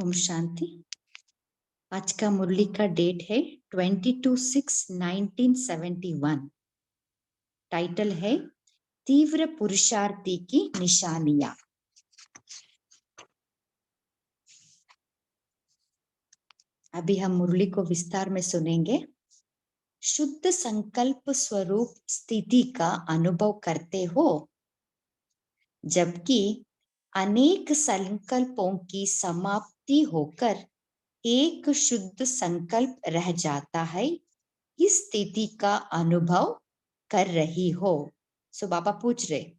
ओम शांति। आज का मुरली का डेट है 22/6/1971। टाइटल है तीव्र पुरुषार्थी की निशानियां। अभी हम मुरली को विस्तार में सुनेंगे। शुद्ध संकल्प स्वरूप स्थिति का अनुभव करते हो, जबकि अनेक संकल्पों की समाप्ति होकर एक शुद्ध संकल्प रह जाता है। इस स्थिति का अनुभव कर रही हो। सो बाबा पूछ रहे,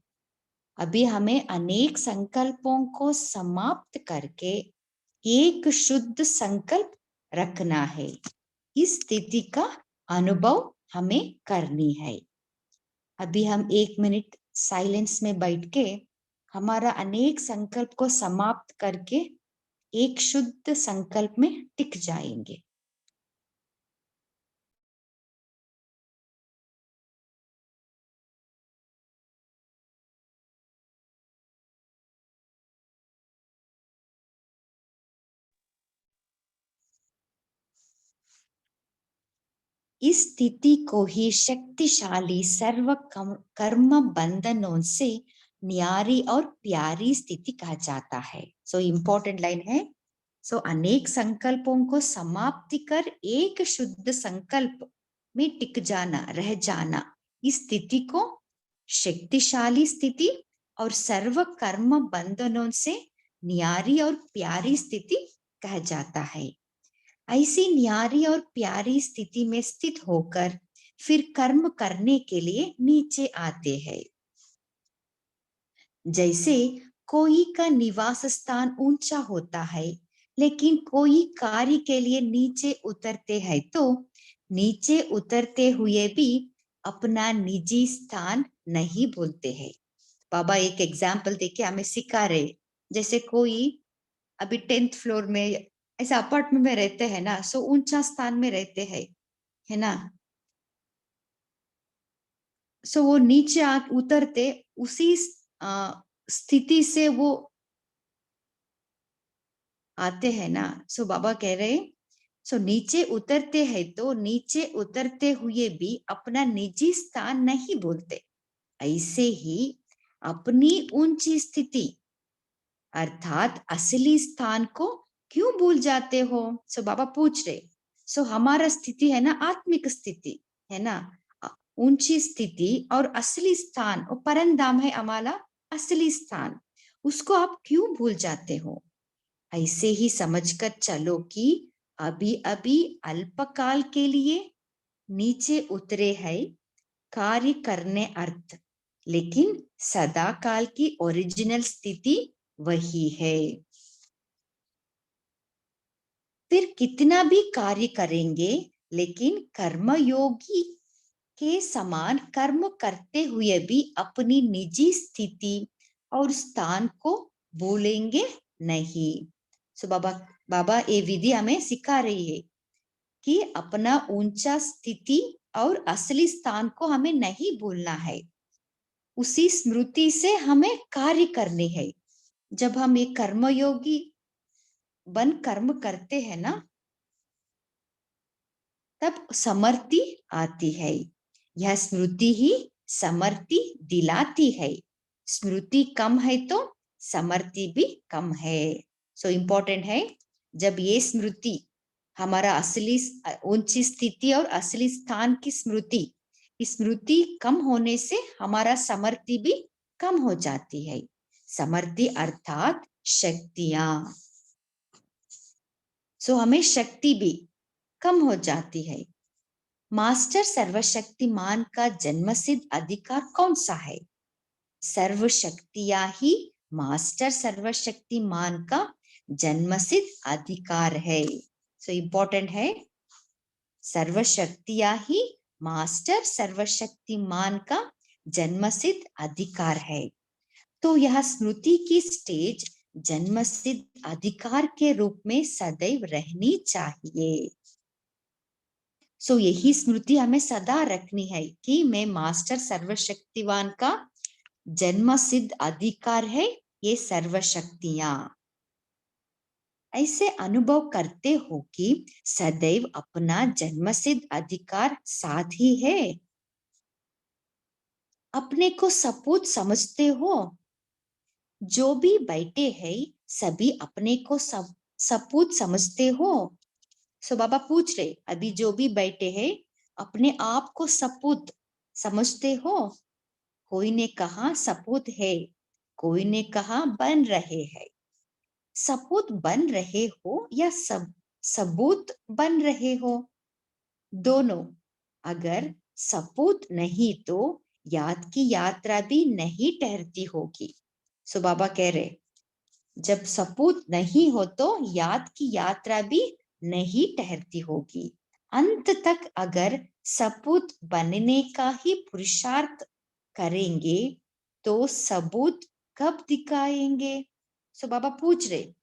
अभी हमें अनेक संकल्पों को समाप्त करके एक शुद्ध संकल्प रखना है। इस स्थिति का अनुभव हमें करनी है। अभी हम 1 मिनट साइलेंस में बैठ के हमारा अनेक संकल्प को समाप्त करके एक शुद्ध संकल्प में टिक जाएंगे। इस स्थिति को ही शक्तिशाली सर्व कर्म बंधनों से न्यारी और प्यारी स्थिति कहा जाता है। सो इम्पोर्टेंट लाइन है। सो अनेक संकल्पों को समाप्ति कर एक शुद्ध संकल्प में टिक जाना, रह जाना, इस स्थिति को शक्तिशाली स्थिति और सर्व कर्म बंधनों से न्यारी और प्यारी स्थिति कहा जाता है। ऐसी न्यारी और प्यारी स्थिति में स्थित होकर फिर कर्म करने के लिए नीचे आते हैं। जैसे कोई का निवास स्थान ऊंचा होता है, लेकिन कोई कार्य के लिए नीचे उतरते हैं, तो नीचे उतरते हुए भी अपना निजी स्थान नहीं भूलते हैं। बाबा एक एग्जाम्पल देके हमें सिखा रहे, जैसे कोई अभी 10th फ्लोर में ऐसा अपार्टमेंट में रहते हैं ना, सो ऊंचा स्थान में रहते हैं, है ना। सो वो नीचे उतरते उसी स्थिति से वो आते हैं ना। सो बाबा कह रहे, सो नीचे उतरते हैं तो नीचे उतरते हुए भी अपना निजी स्थान नहीं भूलते। ऐसे ही अपनी ऊंची स्थिति अर्थात असली स्थान को क्यों भूल जाते हो? सो बाबा पूछ रहे। सो हमारा स्थिति है ना आत्मिक स्थिति, है ना, ऊंची स्थिति और असली स्थान और परमधाम है हमारा असली स्थान, उसको आप क्यों भूल जाते हो? ऐसे ही समझकर चलो कि अभी अभी अल्पकाल के लिए नीचे उतरे है कार्य करने अर्थ, लेकिन सदा काल की ओरिजिनल स्थिति वही है। फिर कितना भी कार्य करेंगे, लेकिन कर्मयोगी के समान कर्म करते हुए भी अपनी निजी स्थिति और स्थान को भूलेंगे नहीं। सो बाबा ये विधि हमें सिखा रही है कि अपना ऊंचा स्थिति और असली स्थान को हमें नहीं भूलना है। उसी स्मृति से हमें कार्य करने है। जब हम एक कर्मयोगी बन कर्म करते हैं ना, तब समर्ति आती है। यह स्मृति ही समर्ति दिलाती है। स्मृति कम है तो समर्ति भी कम है। सो इम्पोर्टेंट है, जब ये स्मृति हमारा असली ऊंची स्थिति और असली स्थान की स्मृति कम होने से हमारा समर्ति भी कम हो जाती है। समर्ति अर्थात शक्तियां। सो हमें शक्ति भी कम हो जाती है। मास्टर सर्वशक्तिमान का जन्मसिद्ध अधिकार कौन सा है? सर्वशक्तियां ही मास्टर सर्वशक्तिमान का जन्मसिद्ध अधिकार है। सो इम्पोर्टेंट है, सर्वशक्तियां ही मास्टर सर्वशक्तिमान का जन्मसिद्ध अधिकार है। तो यह स्मृति की स्टेज जन्मसिद्ध अधिकार के रूप में सदैव रहनी चाहिए। सो यही स्मृति हमें सदा रखनी है कि मैं मास्टर सर्वशक्तिवान का जन्म सिद्ध अधिकार है, ये सर्वशक्तियां। ऐसे अनुभव करते हो कि सदैव अपना जन्मसिद्ध अधिकार साथ ही है। अपने को सपूत समझते हो। जो भी बैठे हैं सभी अपने को सपूत समझते हो। सो बाबा पूछ रहे, अभी जो भी बैठे हैं अपने आप को सपूत समझते हो? कोई ने कहा सपूत है, कोई ने कहा बन रहे हैं। सपूत बन रहे हो या सबूत बन रहे हो? दोनों। अगर सपूत नहीं तो याद की यात्रा भी नहीं ठहरती होगी। सो बाबा कह रहे, जब सपूत नहीं हो तो याद की यात्रा भी नहीं ठहरती होगी। अंत तक अगर सपूत बनने का ही पुरुषार्थ करेंगे तो सबूत कब दिखाएंगे? सो बाबा पूछ रहे,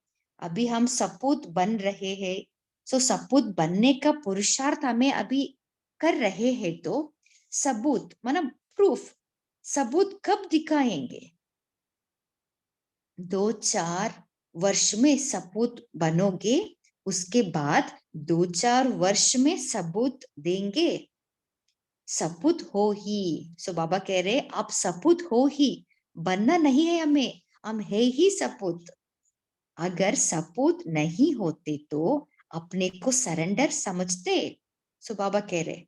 अभी हम सपूत बन रहे हैं, सो सपूत बनने का पुरुषार्थ हमें अभी कर रहे हैं, तो सबूत मतलब प्रूफ, सबूत कब दिखाएंगे? 2-4 वर्ष में सपूत बनोगे, उसके बाद 2-4 वर्ष में सबूत देंगे। सपूत हो ही। सो बाबा कह रहे आप सपूत हो ही, बनना नहीं है हमें, हम है ही सपूत। अगर सपूत नहीं होते तो अपने को सरेंडर समझते। सो बाबा कह रहे,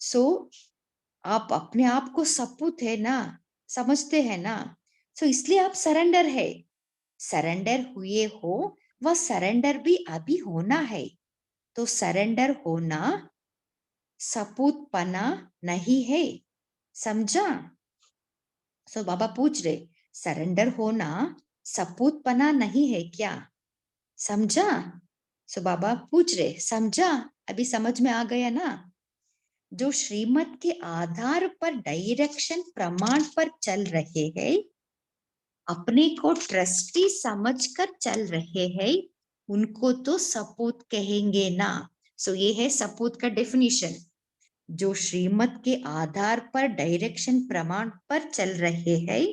सो आप अपने आप को सपूत है ना, समझते हैं ना, सो इसलिए आप सरेंडर है। सरेंडर हुए हो, वह सरेंडर भी अभी होना है। तो सरेंडर होना सपूतपना नहीं है, समझा? सो बाबा पूछ रहे, सरेंडर होना सपूतपना नहीं है क्या? समझा? सो बाबा पूछ रहे, समझा? अभी समझ में आ गया ना? जो श्रीमत के आधार पर डायरेक्शन प्रमाण पर चल रहे हैं, अपने को ट्रस्टी समझकर चल रहे हैं, उनको तो सपूत कहेंगे ना। सो ये है सपूत का डेफिनेशन। जो श्रीमत के आधार पर डायरेक्शन प्रमाण पर चल रहे हैं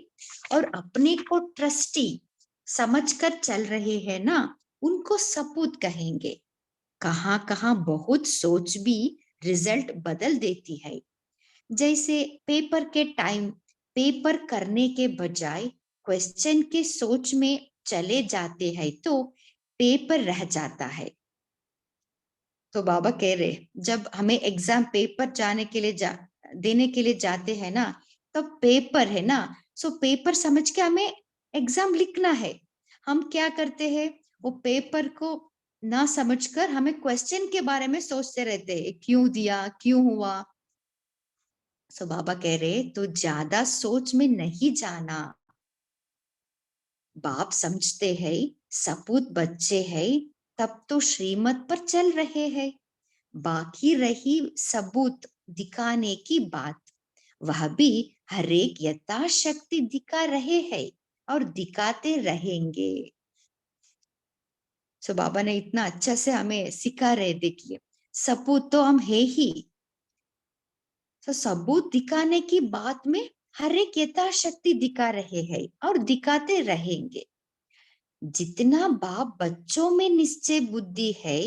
और अपने को ट्रस्टी समझकर चल रहे हैं ना, उनको सपूत कहेंगे। कहाँ कहाँ बहुत सोच भी रिजल्ट बदल देती है। जैसे पेपर के टाइम पेपर करने के बजाय क्वेश्चन के सोच में चले जाते हैं तो पेपर रह जाता है। तो बाबा कह रहे, जब हमें एग्जाम पेपर जाने के लिए देने के लिए जाते हैं ना, तब पेपर है ना, सो पेपर समझ के हमें एग्जाम लिखना है। हम क्या करते हैं, वो पेपर को ना समझकर हमें क्वेश्चन के बारे में सोचते रहते हैं, क्यों दिया, क्यों हुआ। सो बाबा कह रहे, तो ज्यादा सोच में नहीं जाना। बाप समझते हैं सपूत बच्चे हैं, तब तो श्रीमत पर चल रहे हैं। बाकी रही सबूत दिखाने की बात, वह भी हर एक यथाशक्ति दिखा रहे हैं और दिखाते रहेंगे। सो बाबा ने इतना अच्छा से हमें सिखा रहे, देखिए सबूत तो हम है ही। तो सबूत दिखाने की बात में हर एक यथाशक्ति दिखा रहे हैं और दिखाते रहेंगे। जितना बाप बच्चों में निश्चय बुद्धि है,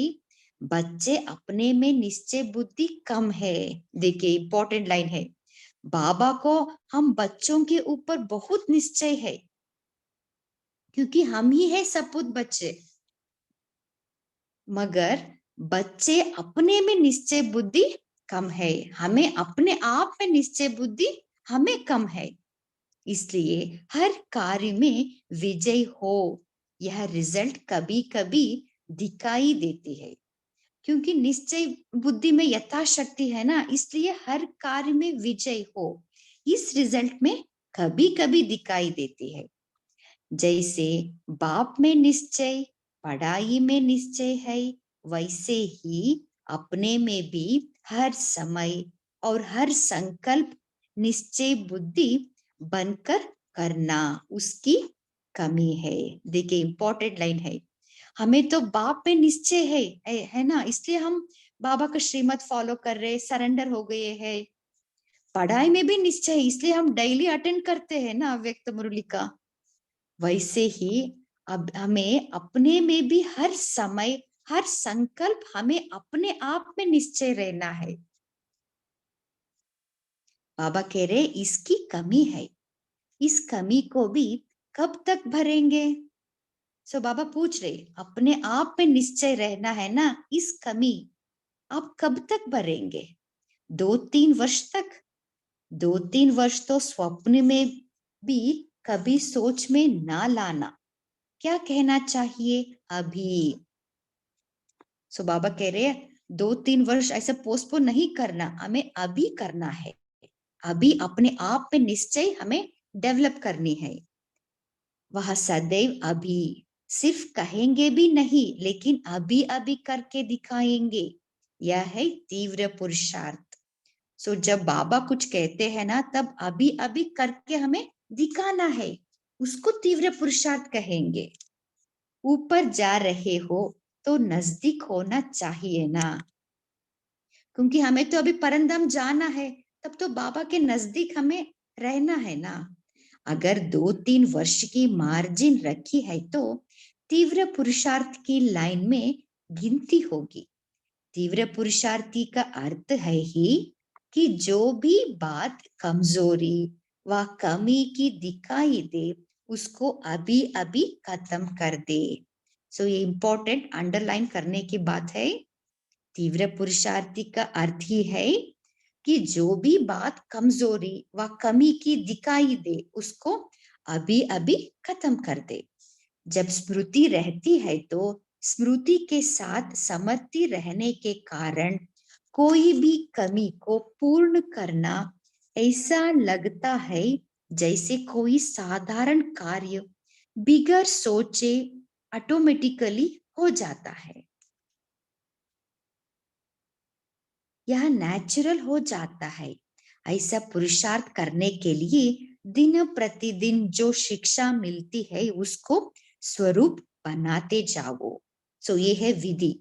बच्चे अपने में निश्चय बुद्धि कम है। देखिए इंपॉर्टेंट लाइन है, बाबा को हम बच्चों के ऊपर बहुत निश्चय है, क्योंकि हम ही है सपूत बच्चे। मगर बच्चे अपने में निश्चय बुद्धि कम है, हमें अपने आप में निश्चय बुद्धि हमें कम है। इसलिए हर कार्य में विजय हो, यह रिजल्ट कभी कभी दिखाई देती है। क्योंकि निश्चय बुद्धि में यथाशक्ति है ना, इसलिए हर कार्य में विजय हो इस रिजल्ट में कभी कभी दिखाई देती है। जैसे बाप में निश्चय, पढ़ाई में निश्चय है, वैसे ही अपने में भी हर समय और हर संकल्प निश्चय बुद्धि बनकर करना उसकी कमी है। देखिए इंपॉर्टेंट लाइन है, हमें तो बाप में निश्चय है ना, इसलिए हम बाबा का श्रीमत फॉलो कर रहे, सरेंडर हो गए हैं। पढ़ाई में भी निश्चय है, इसलिए हम डेली अटेंड करते हैं ना व्यक्त मुरली का। वैसे ही अब हमें अपने में भी हर समय, हर संकल्प हमें अपने आप में निश्चय रहना है। बाबा कह रहे इसकी कमी है, इस कमी को भी कब तक भरेंगे? सो बाबा पूछ रहे अपने आप में निश्चय रहना है ना, इस कमी आप कब तक भरेंगे? 2-3 वर्ष तक? 2-3 वर्ष तो स्वप्न में भी कभी सोच में ना लाना। क्या कहना चाहिए? अभी। सो बाबा कह रहे हैं 2-3 वर्ष ऐसा पोस्टपोन नहीं करना, हमें अभी करना है। अभी अपने आप में निश्चय हमें डेवलप करनी है। वह सदैव अभी, सिर्फ कहेंगे भी नहीं लेकिन अभी अभी करके दिखाएंगे। यह है तीव्र पुरुषार्थ। सो जब बाबा कुछ कहते हैं ना, तब अभी अभी करके हमें दिखाना है, उसको तीव्र पुरुषार्थ कहेंगे। ऊपर जा रहे हो तो नजदीक होना चाहिए ना, क्योंकि हमें तो अभी परमधाम जाना है, तब तो बाबा के नजदीक हमें रहना है ना। अगर 2-3 वर्ष की मार्जिन रखी है तो तीव्र पुरुषार्थ की लाइन में गिनती होगी। तीव्र पुरुषार्थी का अर्थ है ही कि जो भी बात कमजोरी व कमी की दिखाई दे, उसको अभी अभी खत्म कर दे। सो ये इंपॉर्टेंट अंडरलाइन करने की बात है। तीव्र पुरुषार्थी का अर्थ ही है कि जो भी बात कमजोरी व कमी की दिखाई दे, उसको अभी अभी खत्म कर दे। जब स्मृति रहती है तो स्मृति के साथ समर्थी रहने के कारण कोई भी कमी को पूर्ण करना ऐसा लगता है जैसे कोई साधारण कार्य बिगर सोचे ऑटोमेटिकली हो जाता है। यह नेचुरल हो जाता है। ऐसा पुरुषार्थ करने के लिए दिन प्रतिदिन जो शिक्षा मिलती है उसको स्वरूप बनाते जाओ। सो ये है विधि।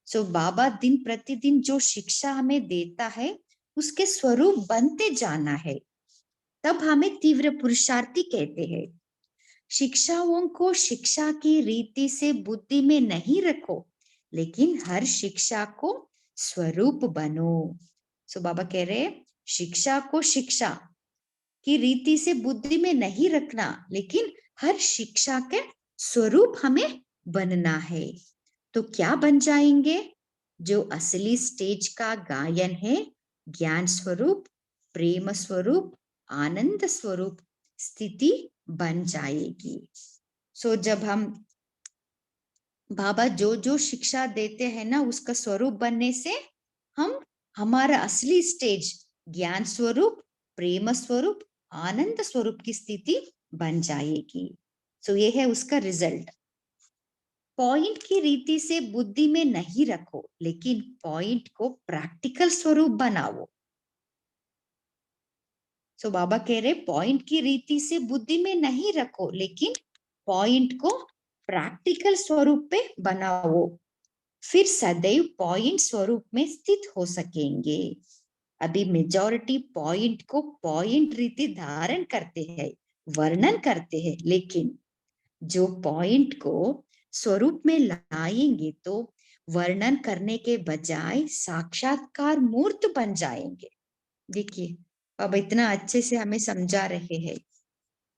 सो बाबा दिन प्रतिदिन जो शिक्षा हमें देता है उसके स्वरूप बनते जाना है, तब हमें तीव्र पुरुषार्थी कहते हैं। शिक्षाओं को शिक्षा की रीति से बुद्धि में नहीं रखो, लेकिन हर शिक्षा को स्वरूप बनो। सो बाबा कह रहे हैं शिक्षा को शिक्षा की रीति से बुद्धि में नहीं रखना, लेकिन हर शिक्षा के स्वरूप हमें बनना है। तो क्या बन जाएंगे? जो असली स्टेज का गायन है, ज्ञान स्वरूप, प्रेम स्वरूप, आनंद स्वरूप स्थिति बन जाएगी। सो जब हम बाबा जो जो शिक्षा देते हैं ना, उसका स्वरूप बनने से हम हमारा असली स्टेज ज्ञान स्वरूप, प्रेम स्वरूप, आनंद स्वरूप की स्थिति बन जाएगी। सो ये है उसका रिजल्ट। पॉइंट की रीति से बुद्धि में नहीं रखो, लेकिन पॉइंट को प्रैक्टिकल स्वरूप बनाओ। सो बाबा कह रहे पॉइंट की रीति से बुद्धि में नहीं रखो, लेकिन पॉइंट को प्रैक्टिकल स्वरूप पे बनाओ, फिर सदैव पॉइंट स्वरूप में स्थित हो सकेंगे। अभी मेजॉरिटी पॉइंट को पॉइंट रीति धारण करते हैं, वर्णन करते हैं, लेकिन जो पॉइंट को स्वरूप में लाएंगे तो वर्णन करने के बजाय साक्षात्कार मूर्त बन जाएंगे। देखिए अब इतना अच्छे से हमें समझा रहे हैं।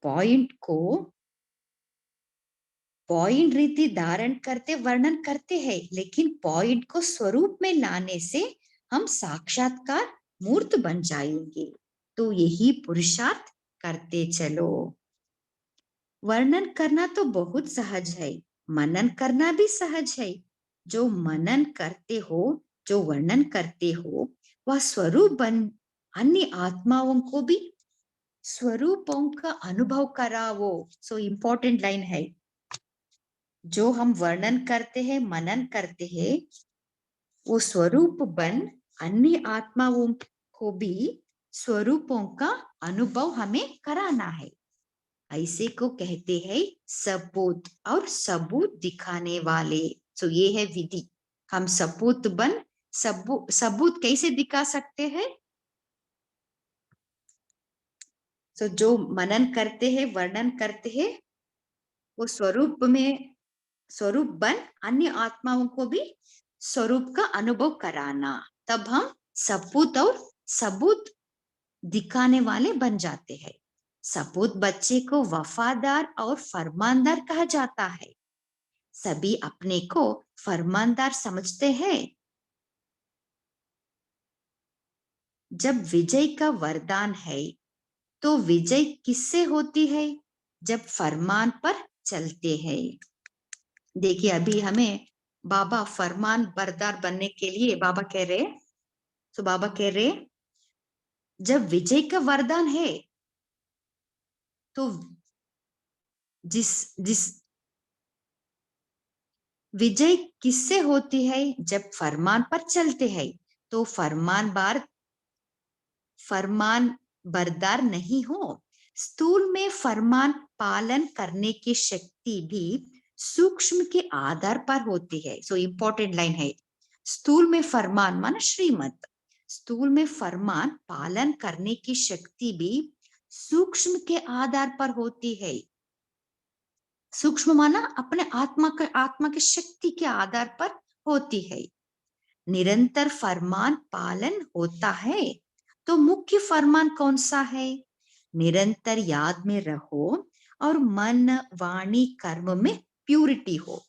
पॉइंट को पॉइंट रीति धारण करते वर्णन करते हैं, लेकिन पॉइंट को स्वरूप में लाने से हम साक्षात्कार मूर्त बन जाएंगे। तो यही पुरुषार्थ करते चलो। वर्णन करना तो बहुत सहज है, मनन करना भी सहज है। जो मनन करते हो, जो वर्णन करते हो, वह स्वरूप बन अन्य आत्माओं को भी स्वरूपों का अनुभव कराओ। सो इम्पोर्टेंट लाइन है, जो हम वर्णन करते हैं, मनन करते हैं, वो स्वरूप बन अन्य आत्माओं को भी स्वरूपों का अनुभव हमें कराना है। ऐसे को कहते हैं सबूत और सबूत दिखाने वाले। सो ये है विधि। हम सबूत बन सबूत कैसे दिखा सकते हैं? सो जो मनन करते हैं, वर्णन करते हैं, वो स्वरूप बन अन्य आत्माओं को भी स्वरूप का अनुभव कराना, तब हम सपूत और सबूत दिखाने वाले बन जाते हैं। सपूत बच्चे को वफादार और फरमानदार कहा जाता है। सभी अपने को फरमानदार समझते हैं। जब विजय का वरदान है, तो विजय किससे होती है? जब फरमान पर चलते हैं। देखिए, अभी हमें बाबा फरमान बरदार बनने के लिए बाबा कह रहे, तो बाबा कह रहे, जब विजय का वरदान है, तो जिस जिस विजय किससे होती है? जब फरमान पर चलते हैं। तो फरमान बरदार नहीं हो। स्थूल में फरमान पालन करने की शक्ति भी सूक्ष्म के आधार पर होती है। सो इंपॉर्टेंट लाइन है, स्थूल में फरमान माना श्रीमत, स्थूल में फरमान पालन करने की शक्ति भी सूक्ष्म के आधार पर होती है। सूक्ष्म माना अपने आत्मा के शक्ति के आधार पर होती है। निरंतर फरमान पालन होता है। तो मुख्य फरमान कौन सा है? निरंतर याद में रहो और मन वाणी कर्म में प्यूरिटी हो।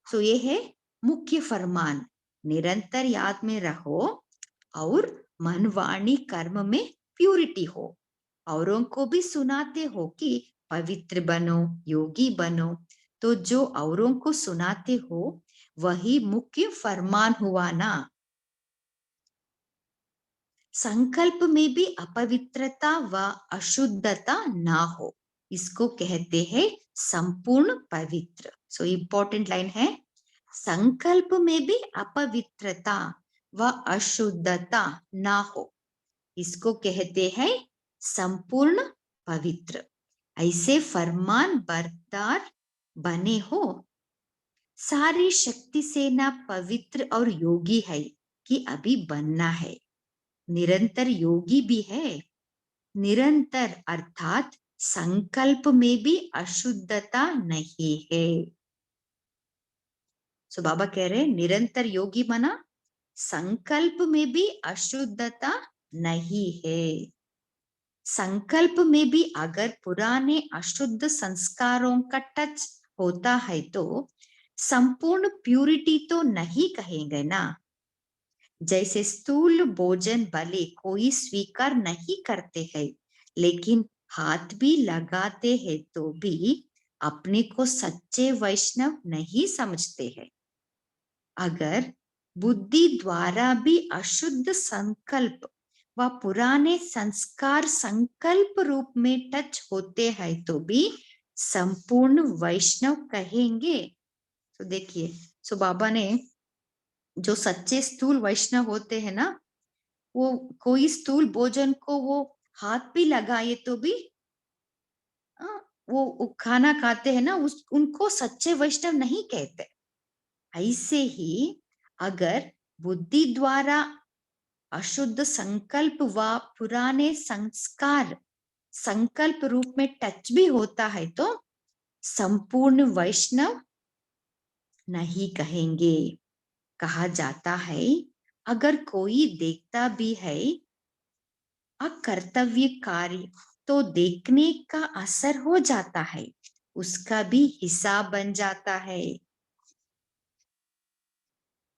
सो ये है मुख्य फरमान, निरंतर याद में रहो और मन वाणी कर्म में प्यूरिटी हो। औरों को भी सुनाते हो कि पवित्र बनो, योगी बनो। तो जो औरों को सुनाते हो वही मुख्य फरमान हुआ ना। संकल्प में भी अपवित्रता व अशुद्धता ना हो, इसको कहते हैं संपूर्ण पवित्र। सो इंपॉर्टेंट लाइन है, संकल्प में भी अपवित्रता व अशुद्धता ना हो, इसको कहते हैं संपूर्ण पवित्र। ऐसे फरमान बरदार बने हो। सारी शक्ति से ना पवित्र और योगी है कि अभी बनना है, निरंतर योगी भी है। निरंतर अर्थात संकल्प में भी अशुद्धता नहीं है। सो बाबा कह रहे निरंतर योगी बना, संकल्प में भी अशुद्धता नहीं है। संकल्प में भी अगर पुराने अशुद्ध संस्कारों का टच होता है तो संपूर्ण प्यूरिटी तो नहीं कहेंगे ना। जैसे स्थूल भोजन भले कोई स्वीकार नहीं करते हैं, लेकिन हाथ भी लगाते हैं तो भी अपने को सच्चे वैष्णव नहीं समझते हैं। अगर बुद्धि द्वारा भी अशुद्ध संकल्प व पुराने संस्कार संकल्प रूप में टच होते हैं तो भी संपूर्ण वैष्णव कहेंगे। तो देखिए, सो बाबा ने जो सच्चे स्थूल वैष्णव होते हैं ना, वो कोई स्थूल भोजन को वो हाथ भी लगाए तो भी वो खाना खाते हैं ना, उनको सच्चे वैष्णव नहीं कहते। ऐसे ही अगर बुद्धि द्वारा अशुद्ध संकल्प व पुराने संस्कार संकल्प रूप में टच भी होता है तो संपूर्ण वैष्णव नहीं कहेंगे। कहा जाता है अगर कोई देखता भी है अकर्तव्य कार्य तो देखने का असर हो जाता है, उसका भी हिसाब बन जाता है।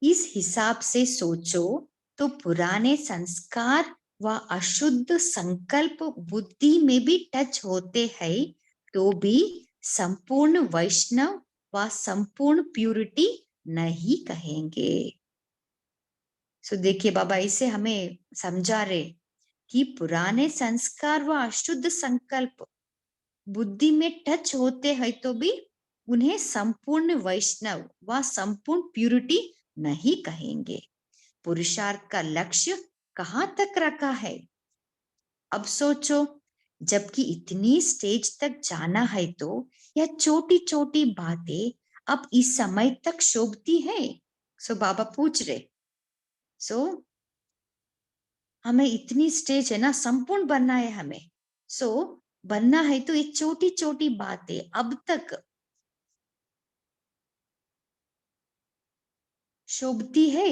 इस हिसाब से सोचो तो पुराने संस्कार व अशुद्ध संकल्प बुद्धि में भी टच होते हैं तो भी संपूर्ण वैष्णव व संपूर्ण प्यूरिटी नहीं कहेंगे। सो देखिए, बाबा इसे हमें समझा रहे कि पुराने संस्कार व अशुद्ध संकल्प बुद्धि में टच होते हैं तो भी उन्हें संपूर्ण वैष्णव व संपूर्ण प्यूरिटी नहीं कहेंगे। पुरुषार्थ का लक्ष्य कहां तक रखा है? अब सोचो, जबकि इतनी स्टेज तक जाना है तो यह छोटी छोटी बातें अब इस समय तक शोभती है। सो बाबा पूछ रहे, सो हमें इतनी स्टेज है ना, संपूर्ण बनना है हमें। सो बनना है तो ये छोटी छोटी बातें अब तक शोभती है।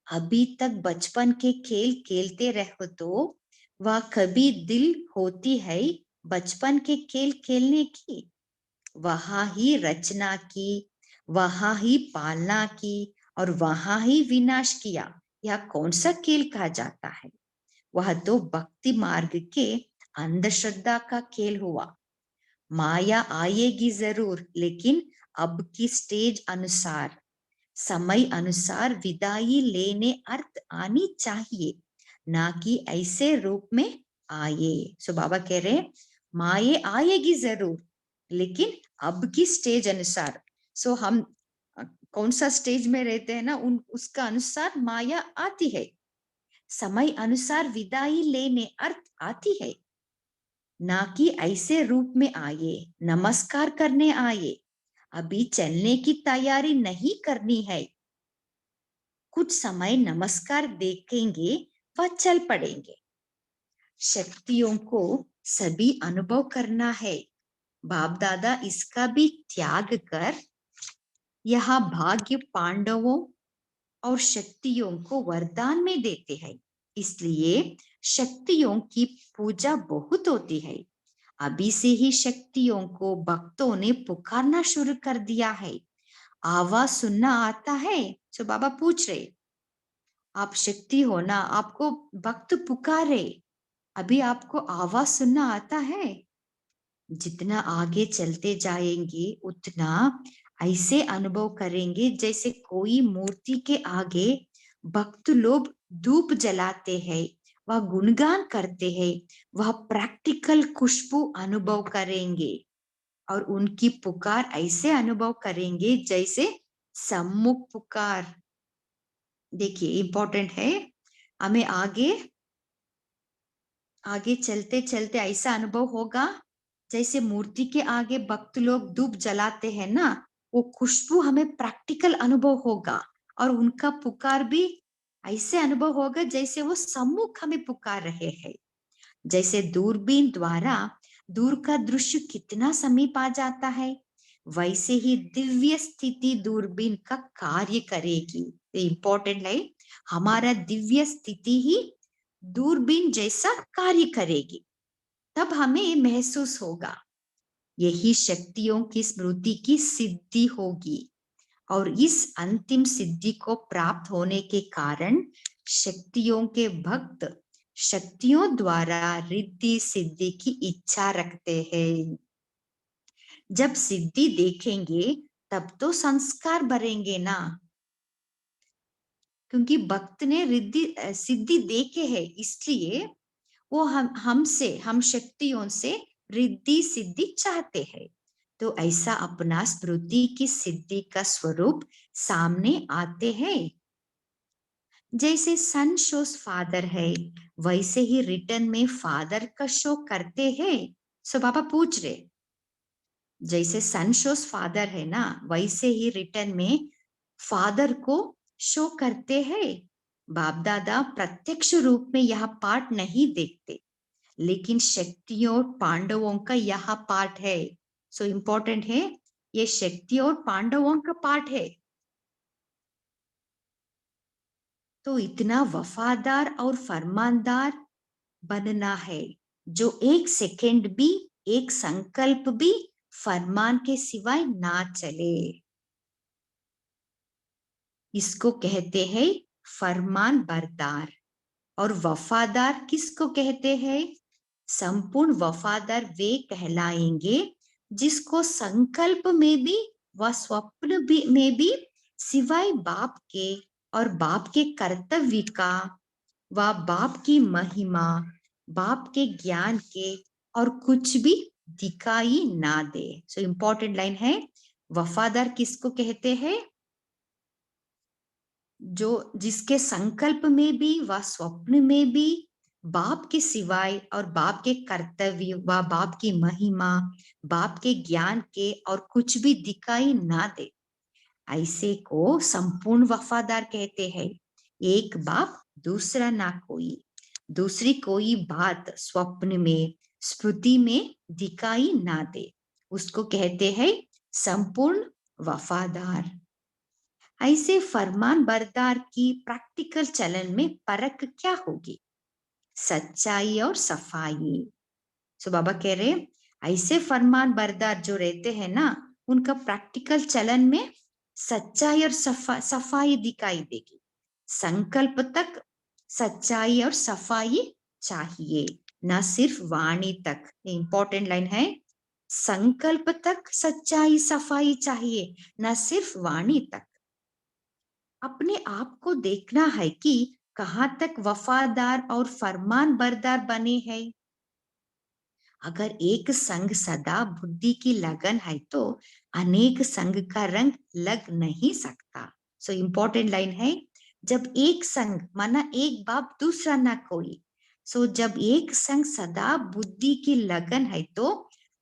अभी तक बचपन के खेल खेलते रहो तो वह कभी दिल होती है बचपन के खेल खेलने की। वहां ही रचना की, वहां ही पालना की और वहां ही विनाश किया। यह कौन सा खेल कहा जाता है? वह तो भक्ति मार्ग के अंधश्रद्धा का खेल हुआ। माया आएगी जरूर, लेकिन अब की स्टेज अनुसार, समय अनुसार विदाई लेने अर्थ आनी चाहिए, ना कि ऐसे रूप में आए। सो बाबा कह रहे हैं माये आएगी जरूर, लेकिन अब की स्टेज अनुसार। सो हम कौन सा स्टेज में रहते हैं ना, उसका अनुसार माया आती है। समय अनुसार विदाई लेने अर्थ आती है, ना कि ऐसे रूप में आए, नमस्कार करने आए। अभी चलने की तैयारी नहीं करनी है। कुछ समय नमस्कार देखेंगे, वह चल पड़ेंगे। शक्तियों को सभी अनुभव करना है। बाप दादा इसका भी त्याग कर यह भाग्य पांडवों और शक्तियों को वरदान में देते हैं। इसलिए शक्तियों की पूजा बहुत होती है। अभी से ही शक्तियों को भक्तों ने पुकारना शुरू कर दिया है। आवाज सुनना आता है? तो बाबा पूछ रहे, आप शक्ति हो ना, आपको भक्त पुकारे, अभी आपको आवाज सुनना आता है? जितना आगे चलते जाएंगे उतना ऐसे अनुभव करेंगे जैसे कोई मूर्ति के आगे भक्त लोग धूप जलाते हैं, वह गुणगान करते हैं, वह प्रैक्टिकल खुशबू अनुभव करेंगे और उनकी पुकार ऐसे अनुभव करेंगे जैसे सम्मुख पुकार। देखिए इंपॉर्टेंट है, हमें आगे आगे चलते चलते ऐसा अनुभव होगा जैसे मूर्ति के आगे भक्त लोग धूप जलाते हैं ना, वो खुशबू हमें प्रैक्टिकल अनुभव होगा और उनका पुकार भी ऐसे अनुभव होगा जैसे वो सम्मुख हमें पुकार रहे हैं। जैसे दूरबीन द्वारा दूर का दृश्य कितना समीप आ जाता है, वैसे ही दिव्य स्थिति दूरबीन का कार्य करेगी। इंपॉर्टेंट है, हमारा दिव्य स्थिति ही दूरबीन जैसा कार्य करेगी, तब हमें महसूस होगा। यही शक्तियों की स्मृति की सिद्धि होगी और इस अंतिम सिद्धि को प्राप्त होने के कारण शक्तियों के भक्त शक्तियों द्वारा रिद्धि सिद्धि की इच्छा रखते हैं। जब सिद्धि देखेंगे तब तो संस्कार भरेंगे ना, क्योंकि भक्त ने रिद्धि सिद्धि देखे है, इसलिए वो हम शक्तियों से रिद्धि सिद्धि चाहते हैं। तो ऐसा अपना स्मृति की सिद्धि का स्वरूप सामने आते हैं। जैसे सन शोज फादर है, वैसे ही रिटर्न में फादर का शो करते हैं। सो पापा पूछ रहे, जैसे सन शोज फादर है ना, वैसे ही रिटर्न में फादर को शो करते हैं। बाप दादा प्रत्यक्ष रूप में यह पार्ट नहीं देखते, लेकिन शक्तियों और पांडवों का यह पार्ट है। सो इंपॉर्टेंट है, ये शक्ति और पांडवों का पार्ट है। तो इतना वफादार और फरमानदार बनना है, जो एक सेकंड भी, एक संकल्प भी फरमान के सिवाय ना चले। इसको कहते हैं फरमान बरदार। और वफादार किसको कहते हैं? संपूर्ण वफादार वे कहलाएंगे जिसको संकल्प में भी व स्वप्न भी में भी सिवाय बाप के और बाप के कर्तव्य का व बाप की महिमा, बाप के ज्ञान के और कुछ भी दिखाई ना दे। सो इंपॉर्टेंट लाइन है, वफादार किसको कहते हैं? जो जिसके संकल्प में भी व स्वप्न में भी बाप के सिवाय और बाप के कर्तव्य व बाप की महिमा, बाप के ज्ञान के और कुछ भी दिखाई ना दे, ऐसे को संपूर्ण वफादार कहते हैं। एक बाप दूसरा ना कोई, दूसरी कोई बात स्वप्न में स्मृति में दिखाई ना दे, उसको कहते हैं संपूर्ण वफादार। ऐसे फरमान बरदार की प्रैक्टिकल चलन में परख क्या होगी? सच्चाई और सफाई। सो बाबा कह रहे ऐसे फरमान बरदार जो रहते हैं ना, उनका प्रैक्टिकल चलन में सच्चाई और सफाई दिखाई देगी। संकल्प तक सच्चाई और सफाई चाहिए, ना सिर्फ वाणी तक। इंपॉर्टेंट लाइन है, संकल्प तक सच्चाई सफाई चाहिए, ना सिर्फ वाणी तक। अपने आप को देखना है कि कहाँ तक वफादार और फरमान बरदार बने हैं। अगर एक संग सदा बुद्धि की लगन है तो अनेक संग का रंग लग नहीं सकता। सो इम्पोर्टेंट लाइन है, जब एक संग माना एक बाप दूसरा ना कोई। सो जब एक संग सदा बुद्धि की लगन है तो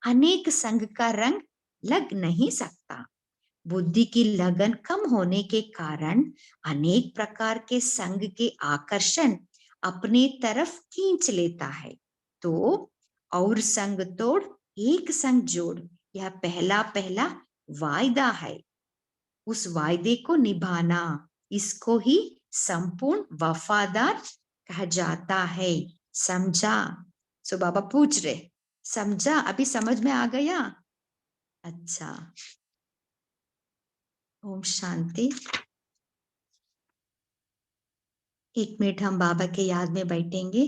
अनेक संग का रंग लग नहीं सकता। बुद्धि की लगन कम होने के कारण अनेक प्रकार के संग के आकर्षण अपने तरफ खींच लेता है। तो और संग तोड़ एक संग जोड़, यह पहला पहला वायदा है। उस वायदे को निभाना, इसको ही संपूर्ण वफादार कहा जाता है। समझा? सो बाबा पूछ रहे, समझा? अभी समझ में आ गया? अच्छा, ओम शांति। 1 मिनट हम बाबा के याद में बैठेंगे।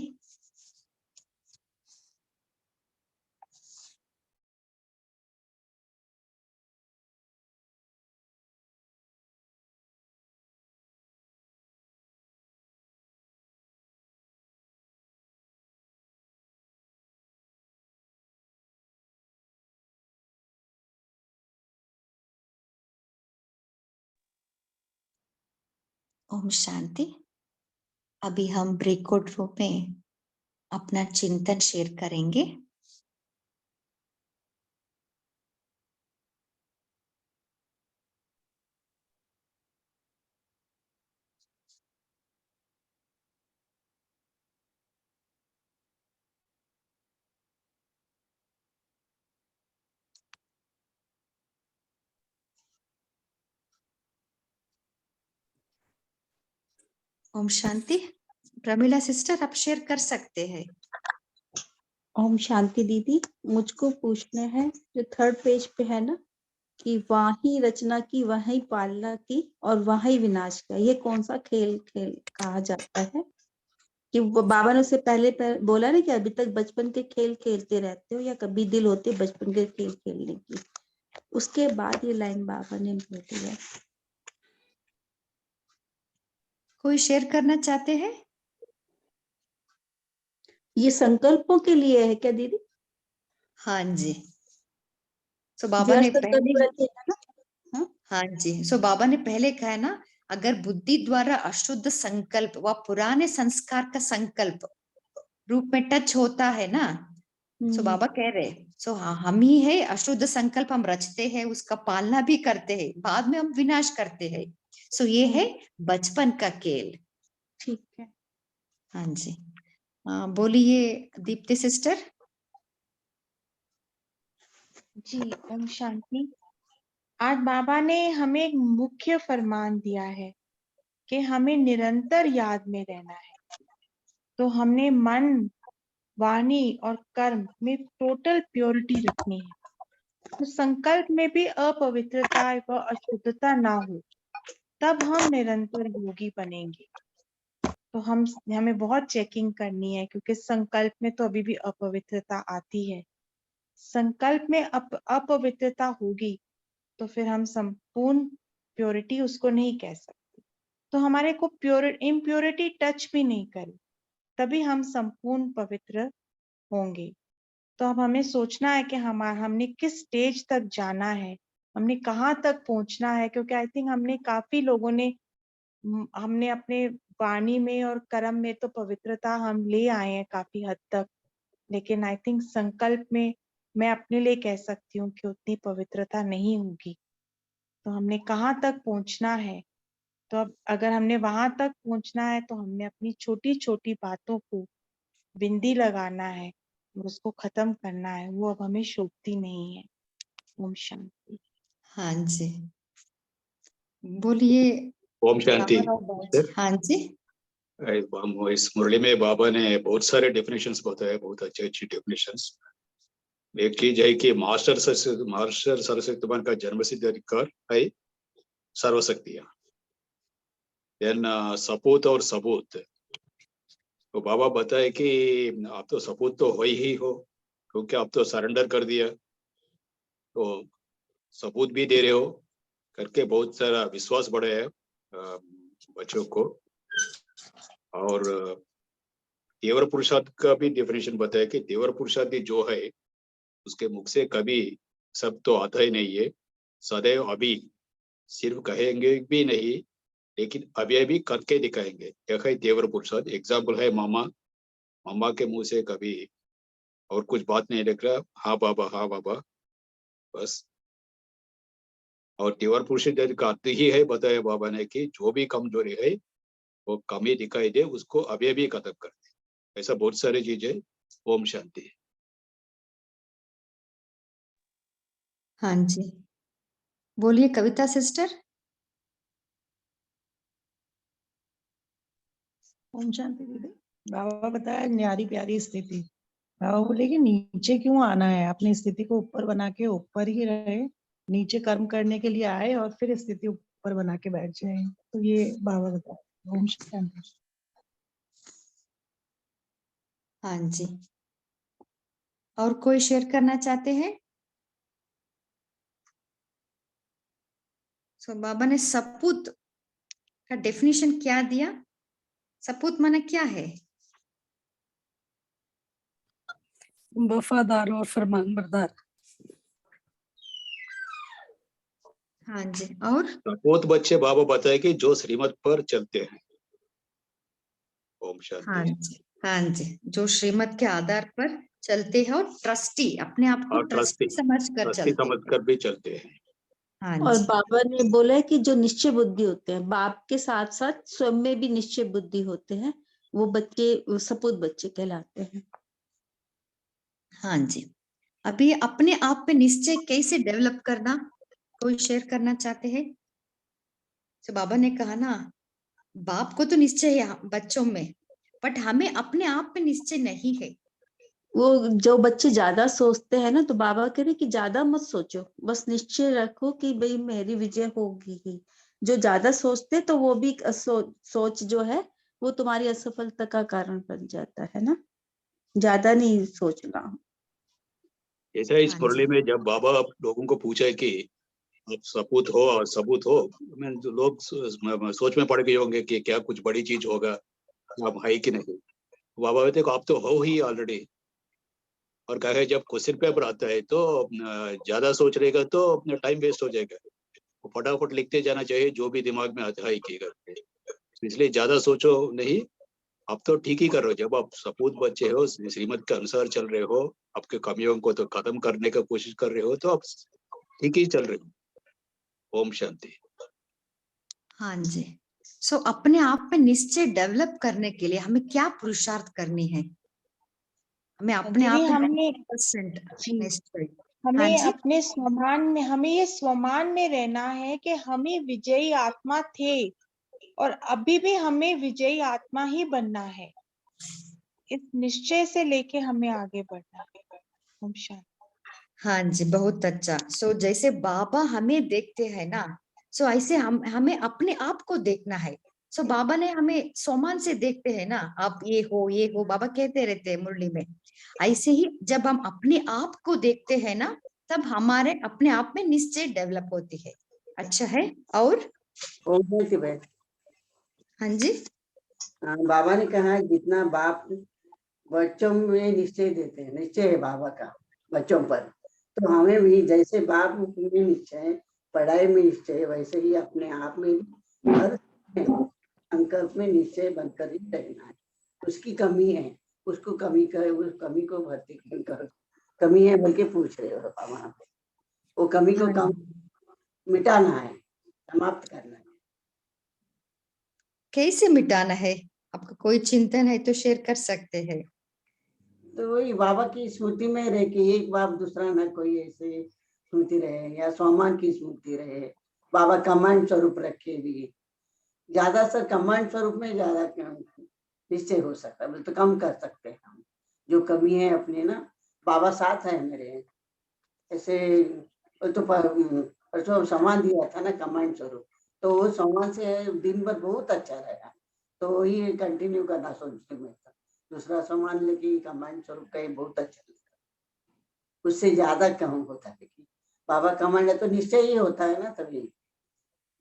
ओम शांति। अभी हम ब्रेकआउट रूम में अपना चिंतन शेयर करेंगे। ओम शांति। प्रमिला सिस्टर, आप शेयर कर सकते हैं। ओम शांति दीदी, मुझको पूछना है जो 3rd पेज पे है ना कि वहीं रचना की वहीं पालना की और वहीं विनाश का, ये कौन सा खेल खेल कहा जाता है? कि वो बाबा ने उससे पहले बोला ना कि अभी तक बचपन के खेल खेलते रहते हो या कभी दिल होते बचपन के खेल खेलने की, उसके बाद ये लाइन बाबा ने बोली है। कोई शेयर करना चाहते हैं? ये संकल्पों के लिए है क्या दीदी? हाँ जी। सो बाबा जो ने संकल्प पहले, रखे है ना। हाँ? हाँ जी, सो बाबा ने पहले कहा ना, अगर बुद्धि द्वारा अशुद्ध संकल्प व पुराने संस्कार का संकल्प रूप में टच होता है ना, सो बाबा कह रहे, सो हाँ, हम ही है अशुद्ध संकल्प, हम रचते हैं, उसका पालना भी करते हैं, बाद में हम विनाश करते हैं। सो ये है बचपन का खेल। ठीक है। हाँ जी। बोलिए दीप्ति सिस्टर। जी, ओम शांति। आज बाबा ने हमें एक मुख्य फरमान दिया है कि हमें निरंतर याद में रहना है। तो हमने मन, वाणी और कर्म में टोटल प्योरिटी रखनी है। तो संकल्प में भी अपवित्रता व अशुद्धता ना हो, तब हम निरंतर योगी बनेंगे। तो हमें बहुत चेकिंग करनी है, क्योंकि संकल्प में तो अभी भी अपवित्रता आती है। संकल्प में अपवित्रता होगी तो फिर हम संपूर्ण प्योरिटी उसको नहीं कह सकते। तो हमारे को इम्प्योरिटी टच भी नहीं करे, तभी हम संपूर्ण पवित्र होंगे। तो अब हमें सोचना है कि हमने किस स्टेज तक जाना है, हमने कहाँ तक पहुंचना है। क्योंकि आई थिंक हमने काफी लोगों ने हमने अपने वाणी में और कर्म में तो पवित्रता हम ले आए हैं काफी हद तक, लेकिन आई थिंक संकल्प में मैं अपने लिए कह सकती हूँ कि उतनी पवित्रता नहीं होगी। तो हमने कहाँ तक पहुंचना है, तो अब अगर हमने वहां तक पहुंचना है तो हमने अपनी छोटी छोटी बातों को बिंदी लगाना है और उसको खत्म करना है, वो अब हमें शोभती नहीं है। ओम शांति। हाँ जी। बोलिए ओम शांति। हाँ जी। इस मुरली में बाबा ने बहुत सारे डेफिनेशंस बताए, बहुत अच्छी अच्छी डेफिनेशंस। एक चीज है कि मास्टर सरस्वती का जन्म सिद्ध अधिकार है सर्वशक्तियां। देन सपूत और सबूत, तो बाबा बताए कि आप तो सपूत तो हो ही हो, क्योंकि आप तो सरेंडर कर दिया, तो सबूत भी दे रहे हो करके बहुत सारा विश्वास बढ़े है बच्चों को। और तीव्र पुरुषार्थ का भी डेफिनेशन बताया कि तीव्र पुरुषार्थ जो है उसके मुख से कभी सब तो आता ही नहीं है, सदैव अभी सिर्फ कहेंगे भी नहीं लेकिन अभी भी करके दिखाएंगे। यह है तीव्र पुरुषार्थ। एग्जाम्पल है मामा के मुंह से कभी और कुछ बात नहीं लिख रहा, हाँ बाबा बस। और तीव्र पुरुषार्थ का अर्थ ही है, बताया बाबा ने, कि जो भी कमजोरी है वो कमी दिखाई दे उसको अभी भी खत्म कर दे। ऐसा बहुत सारी चीजें। ओम शांति। हाँ जी, बोलिए कविता सिस्टर। ओम शांति दीदी। बाबा बताया न्यारी प्यारी स्थिति। बाबा बोले कि नीचे क्यों आना है, अपनी स्थिति को ऊपर बना के ऊपर ही रहे। नीचे कर्म करने के लिए आए और फिर स्थिति ऊपर बना के बैठ जाए। तो ये बाबा बताया। ओम शांति। हाँ जी, और कोई शेयर करना चाहते हैं? सो बाबा ने सपूत का डेफिनेशन क्या दिया? सपूत माने क्या है? वफादार और फरमानबरदार। हाँ जी, और बहुत बच्चे बाबा बताए कि जो श्रीमत पर चलते हैं। ओम हाँ शांति। जी, हाँ जी, जो श्रीमत के आधार पर चलते हैं और ट्रस्टी, अपने आप को और ट्रस्टी समझ कर चलते हैं। समझ कर भी चलते हैं। हाँ और जी, बाबा ने बोला है कि जो निश्चय बुद्धि होते हैं, बाप के साथ साथ स्वयं में भी निश्चय बुद्धि होते हैं, वो बच्चे सपूत बच्चे कहलाते हैं। हाँ जी। अभी अपने आप पे निश्चय कैसे डेवलप करना, कोई शेयर करना चाहते हैं? तो बाबा ने कहा ना, बाप को तो निश्चय है बच्चों में, बट हमें अपने आप पे निश्चय नहीं है। वो जो बच्चे ज्यादा सोचते हैं ना, तो बाबा कह रहे कि ज्यादा मत सोचो, बस निश्चय रखो कि भाई मेरी विजय होगी ही। जो ज्यादा सोचते तो वो भी सोच जो है वो तुम्हारी असफलता का कारण बन जाता है ना। ज्यादा नहीं सोचना। ऐसा इस हाँ मुरली जी, में जब बाबा लोगों को पूछा है कि आप सपूत हो और सबूत हो, मैं जो लोग सोच में पड़ गए होंगे कि क्या कुछ बड़ी चीज होगा, आप है कि नहीं। बाबा कहते हैं आप तो हो ही ऑलरेडी। और कहा है जब क्वेश्चन पेपर आता है तो ज्यादा सोच रहेगा तो अपना टाइम वेस्ट हो जाएगा। वो फटाफट लिखते जाना चाहिए, जो भी दिमाग में आता है की करके। इसलिए ज्यादा सोचो नहीं, आप तो ठीक ही कर रहे हो। जब आप सपूत बच्चे हो, श्रीमत के अनुसार चल रहे हो, आपके कमियों को तो खत्म करने का कोशिश कर रहे हो, तो आप ठीक ही चल रहे हो। ओम शांति। हाँ जी। सो अपने आप पे निश्चय डेवलप करने के लिए हमें क्या पुरुषार्थ करनी है? हमें अपने आप दीदी पे हमें 100% जी निश्चय। हाँ हमें जी, अपने स्वमान में, हमें ये स्वमान में रहना है कि हम ही विजयी आत्मा थे और अभी भी हमें विजयी आत्मा ही बनना है। इस निश्चय से लेके हमें आगे बढ़ना है। ओम शांति। हाँ जी, बहुत अच्छा। सो जैसे बाबा हमें देखते हैं ना, सो ऐसे हमें अपने आप को देखना है। सो बाबा ने हमें सोमान से देखते हैं ना, आप ये हो, बाबा कहते रहते हैं मुरली में। ऐसे ही जब हम अपने आप को देखते हैं ना, तब हमारे अपने आप में निश्चय डेवलप होती है। अच्छा है। और हाँ जी, बाबा ने कहा जितना बाप बच्चों में निश्चय देते हैं, निश्चय है बाबा का बच्चों पर, तो हमें भी जैसे बाप में निश्चय, पढ़ाई में निश्चय, वैसे ही अपने आप में हर संकल्प में निश्चय बनकर ही रहना है। उसकी कमी है, उसको कमी कर, उस कमी को भर्ती कर, कमी है बल्कि पूछ रहे हो वहां पे, वो कमी को कम मिटाना है, समाप्त करना है। कैसे मिटाना है? आपका कोई चिंतन है तो शेयर कर सकते हैं। तो वही बाबा की स्मृति में रहे कि एक बाप दूसरा न कोई, ऐसे स्मृति रहे, या सोमान की स्मृति रहे, बाबा कमांड स्वरूप रखे भी, ज्यादा सर कमांड स्वरूप में ज्यादा निश्चय हो सकता है, तो कम कर सकते हैं हम जो कमी है अपने ना। बाबा साथ है मेरे, ऐसे तो परसों सम्मान दिया था ना कमांड स्वरूप, तो वो सम्मान से दिन भर बहुत अच्छा रहा, तो ये कंटिन्यू करना सोचती मैं। दूसरा सम्मान लेके कमांड स्वरूप का ही बहुत अच्छा लगता, उससे ज्यादा कम होता है। बाबा कमांड है तो निश्चय ही होता है ना, तभी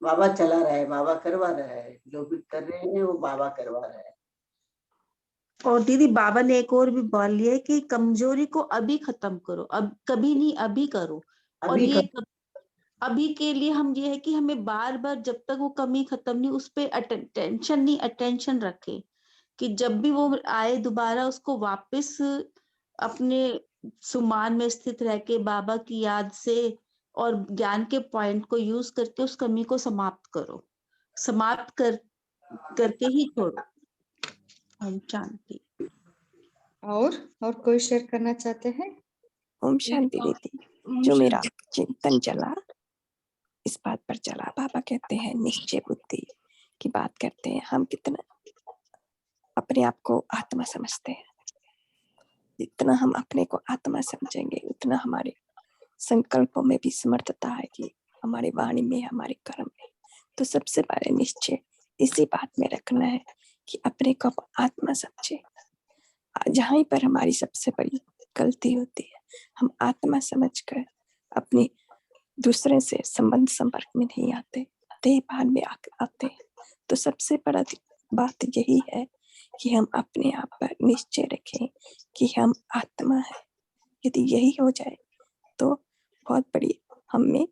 बाबा चला रहा है, बाबा करवा रहा है, जो भी कर रहे हैं वो बाबा करवा रहा है। और दीदी बाबा ने एक और भी बोल लिया है कि कमजोरी को अभी खत्म करो, अब कभी नहीं, अभी करो। और अभी ये अभी के लिए हम ये है कि हमें बार बार जब तक वो कमी खत्म नहीं, उस पे टेंशन नहीं, अटेंशन रखे कि जब भी वो आए दोबारा उसको वापस अपने सुमान में स्थित रह के बाबा की याद से और ज्ञान के पॉइंट को यूज करके उस कमी को समाप्त करो, समाप्त करके ही छोड़ो। ओम शांति। और कोई शेयर करना चाहते हैं? ओम शांति दीदी। जो मेरा चिंतन चला इस बात पर चला, बाबा कहते हैं निश्चय बुद्धि की बात करते हैं। हम कितना अपने आप को आत्मा समझते हैं, जितना हम अपने को आत्मा समझेंगे उतना हमारे संकल्पों में भी समर्थता है कि हमारी वाणी में, हमारे कर्म में। तो सबसे पहले निश्चय इसी बात में रखना है कि अपने को आत्मा समझे। जहाँ पर हमारी सबसे बड़ी गलती होती है, हम आत्मा समझकर अपने दूसरे से संबंध संपर्क में नहीं आते, देहभान में आते। तो सबसे बड़ा बात यही है कि हम अपने आप पर निश्चय रखें कि हम आत्मा है। यदि यही हो जाए तो बहुत बड़ी हमें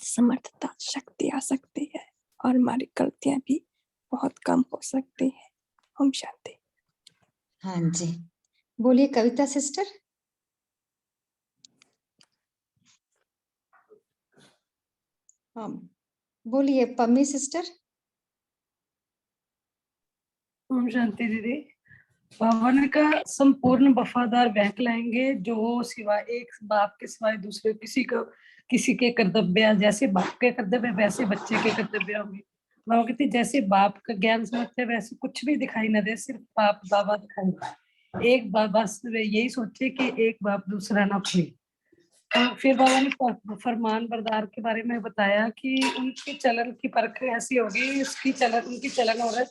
समर्थता, शक्ति आ सकती है और हमारी गलतियां भी बहुत कम हो सकती है। ओम शांति। हाँ जी, बोलिए कविता सिस्टर। हाँ बोलिए पम्मी सिस्टर। ओम शांति दीदी। बाबा ने कहा संपूर्ण वफादार वह कहलाएंगे जो सिवाय एक बाप के सिवाय दूसरे किसी के कर्तव्य, जैसे बाप के कर्तव्य वैसे बच्चे के कर्तव्य होंगे। बाबा कहते जैसे बाप का ज्ञान समझते वैसे कुछ भी दिखाई न दे, सिर्फ बाप बाबा दिखाई दे। एक बाबा यही सोचे कि एक बाप दूसरा ना खोए। तो फिर बाबा ने फरमान बरदार के बारे में बताया कि उनके चलन की परख ऐसी होगी, उनकी चलन और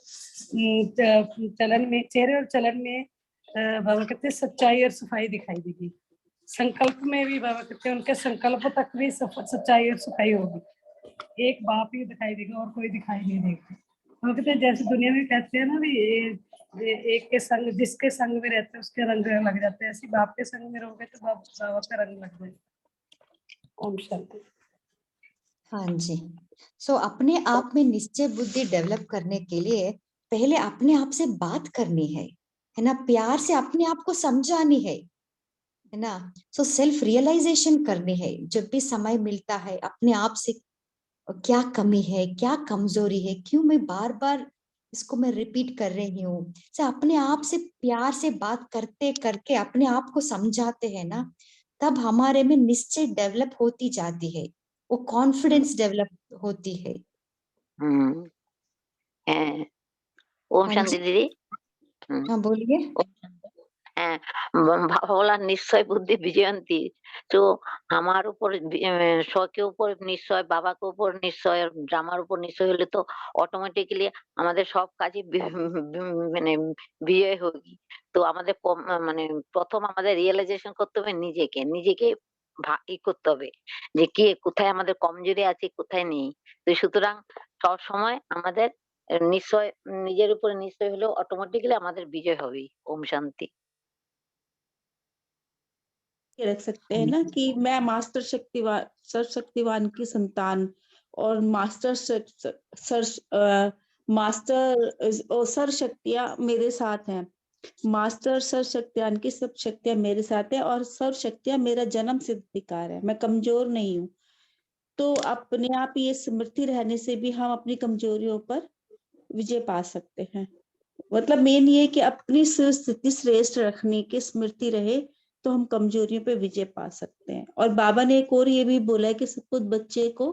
चलन में, चेहरे और चलन में बाबा कहते हैं सच्चाई और सफाई दिखाई देगी। संकल्प में भी बाबा कहते हैं उनके संकल्प तक भी सच्चाई और सफाई होगी। एक बाप ही दिखाई देगा और कोई दिखाई नहीं देगा। बाबा कहते हैं जैसे दुनिया में कहते हैं ना भी एक के संग, जिसके संग में रहते हैं उसके रंग लग जाते हैं, ऐसी बाप के संग में रहोगे तो बाबा का रंग लग जाएगा। ओम शांति। हाँ जी, सो अपने आप में निश्चय बुद्धि डेवलप करने के लिए पहले अपने आप से बात करनी है ना, प्यार से अपने आप को समझानी है ना। सो सेल्फ रियलाइजेशन करनी है, जब भी समय मिलता है अपने आप से क्या कमी है, क्या कमजोरी है, क्यों मैं बार बार इसको मैं रिपीट कर रही हूँ। सो अपने आप से प्यार से बात करते करके अपने आप को समझाते हैं ना, तब हमारे में निश्चय डेवलप होती जाती है, वो कॉन्फिडेंस डेवलप होती है। ओम शांति दीदी। हाँ बोलिए। बाबा बोला निश्चय बुद्धि विजयंती, तो हमारे ऊपर स्व के ऊपर निश्चय, बाबा के ऊपर निश्चय, ड्रामार ऊपर निश्चय হলে তো অটোমেটিক্যালি আমাদের সব কাজই মানে বিজয় होगी। তো আমাদের মানে প্রথম আমাদের রিয়েলাইজেশন করতে হবে নিজেকে ই করতে হবে যে কি কোথায় আমাদের কমজোরি আছে কোথায় নেই। তো সুতরাং সব সময় আমাদের নিশ্চয় নিজের উপরে নিশ্চয় হলেও অটোমেটিক্যালি আমাদের বিজয় হবেই। ওম শান্তি। रख सकते हैं ना कि मैं मास्टर शक्तिवान, सर्वशक्तिवान की संतान और सर शक्तियां मेरे साथ हैं। मास्टर सर्व शक्तियान की सब शक्तियां मेरे साथ है और सर्व शक्तियां मेरा जन्म सिद्ध अधिकार है, मैं कमजोर नहीं हूँ। तो अपने आप ये स्मृति रहने से भी हम अपनी कमजोरियों पर विजय पा सकते हैं। मतलब मेन ये कि अपनी स्थिति श्रेष्ठ रखने की स्मृति रहे तो हम कमजोरियों पे विजय पा सकते हैं। और बाबा ने एक और ये भी बोला है कि सब कुछ बच्चे को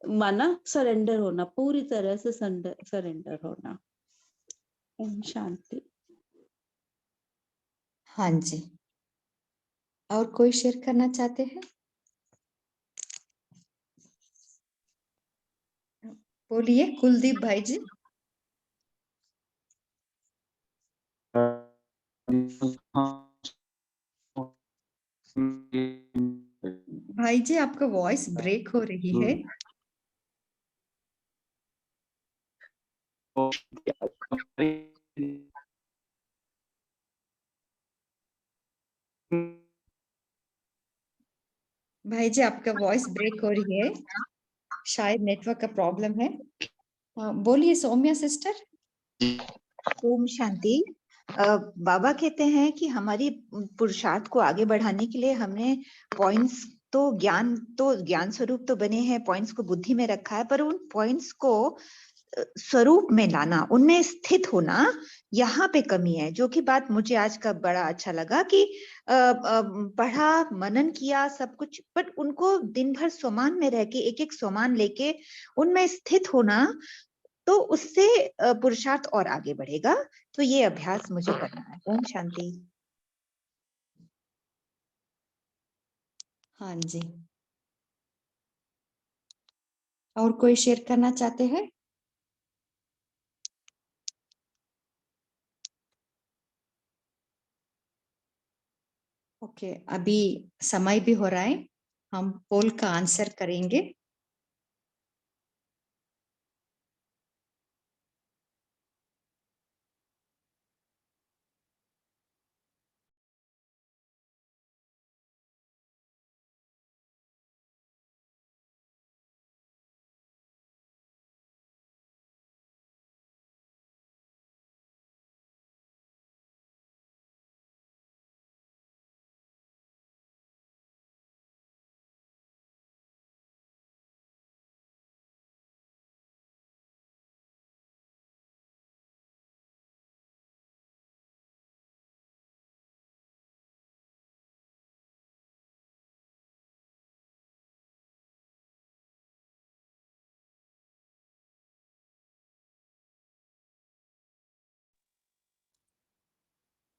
माना सरेंडर होना, पूरी तरह से सरेंडर होना। ओम शांति। हाँ जी, और कोई शेयर करना चाहते हैं? बोलिए कुलदीप भाई जी। भाई जी आपका वॉइस ब्रेक हो रही है। भाई जी आपका वॉइस ब्रेक हो रही है, शायद नेटवर्क का प्रॉब्लम है। बोलिए सौम्या सिस्टर। ओम शांति। बाबा कहते हैं कि हमारी पुरुषार्थ को आगे बढ़ाने के लिए हमने पॉइंट्स तो ज्ञान स्वरूप तो बने हैं, पॉइंट्स को बुद्धि में रखा है, पर उन पॉइंट्स को स्वरूप में लाना, उनमें स्थित होना, यहाँ पे कमी है। जो कि बात मुझे आज का बड़ा अच्छा लगा कि पढ़ा, मनन किया सब कुछ, बट उनको दिन भर स्वमान में रह के एक एक स्वमान लेके उनमें स्थित होना, तो उससे पुरुषार्थ और आगे बढ़ेगा। तो ये अभ्यास मुझे करना है। ओम शांति। हाँ जी, और कोई शेयर करना चाहते हैं? ओके, अभी समय भी हो रहा है, हम पोल का आंसर करेंगे।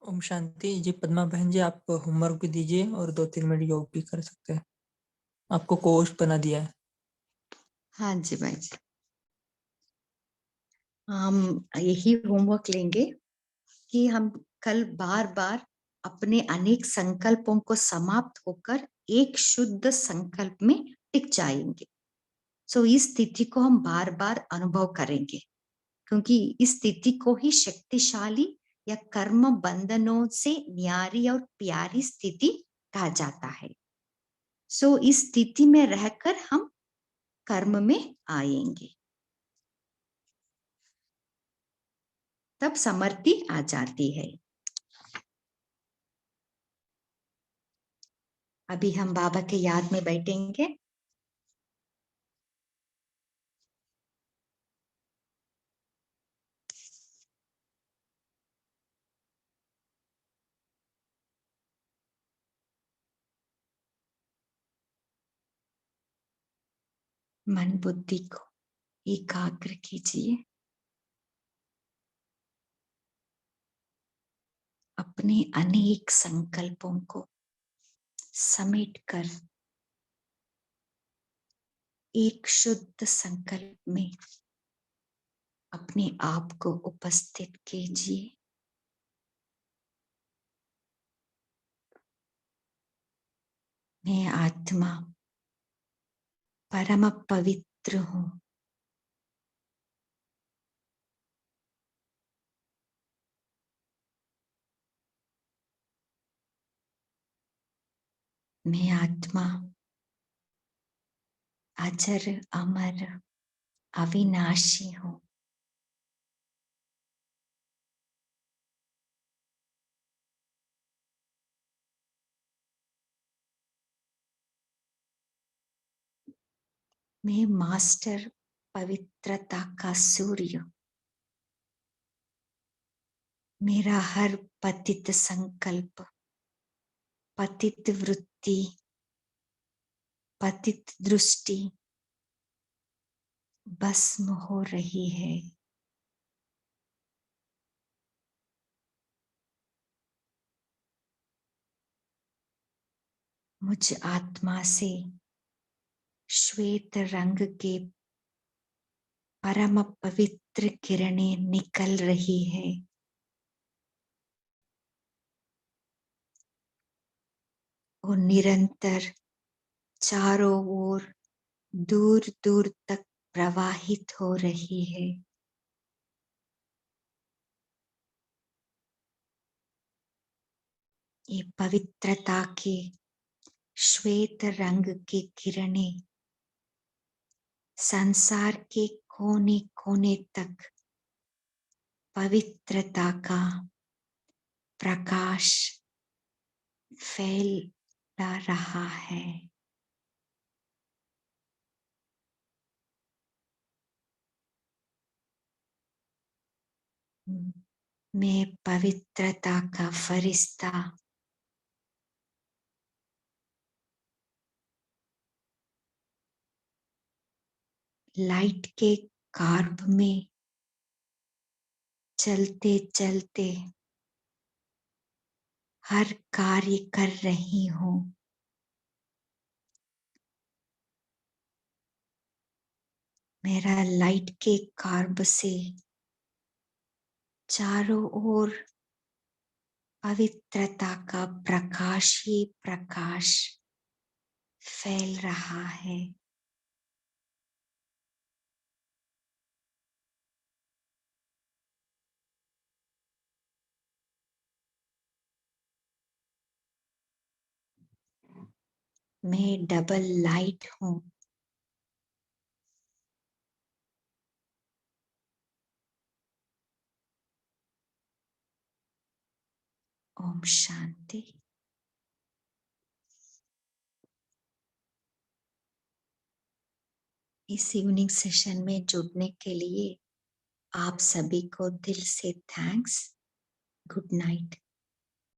ओम शांति जी। पद्मा बहन जी, आप होमवर्क भी दीजिए और 2-3 मिनट योग भी कर सकते हैं। आपको कोर्स बना दिया है। हाँ जी भाई जी, हम यही होमवर्क लेंगे कि हम कल बार बार अपने अनेक संकल्पों को समाप्त होकर एक शुद्ध संकल्प में टिक जाएंगे। सो इस स्थिति को हम बार बार अनुभव करेंगे, क्योंकि इस स्थिति को ही शक्तिशाली या कर्म बंधनों से न्यारी और प्यारी स्थिति कहा जाता है। सो इस स्थिति में रहकर हम कर्म में आएंगे, तब समृद्धि आ जाती है। अभी हम बाबा के याद में बैठेंगे। मन बुद्धि को एकाग्र कीजिए, अपने अनेक संकल्पों को समेटकर एक शुद्ध संकल्प में अपने आप को उपस्थित कीजिए। मैं आत्मा परम पवित्र हूं। मैं आत्मा अजर अमर अविनाशी हूं। मैं मास्टर पवित्रता का सूर्य। मेरा हर पतित संकल्प, पतित वृत्ति, पतित दृष्टि भस्म हो रही है। मुझ आत्मा से श्वेत रंग के परम पवित्र किरणें निकल रही है। वो निरंतर चारों ओर दूर दूर तक प्रवाहित हो रही है। ये पवित्रता के श्वेत रंग की किरणें संसार के कोने कोने तक पवित्रता का प्रकाश फैला रहा है। मैं पवित्रता का फरिश्ता लाइट के कार्ब में चलते चलते हर कार्य कर रही हूँ। मेरा लाइट के कार्ब से चारों ओर पवित्रता का प्रकाश ही प्रकाश फैल रहा है। मैं डबल लाइट हूँ। ओम शांति। इस इवनिंग सेशन में जुड़ने के लिए आप सभी को दिल से थैंक्स। Good night.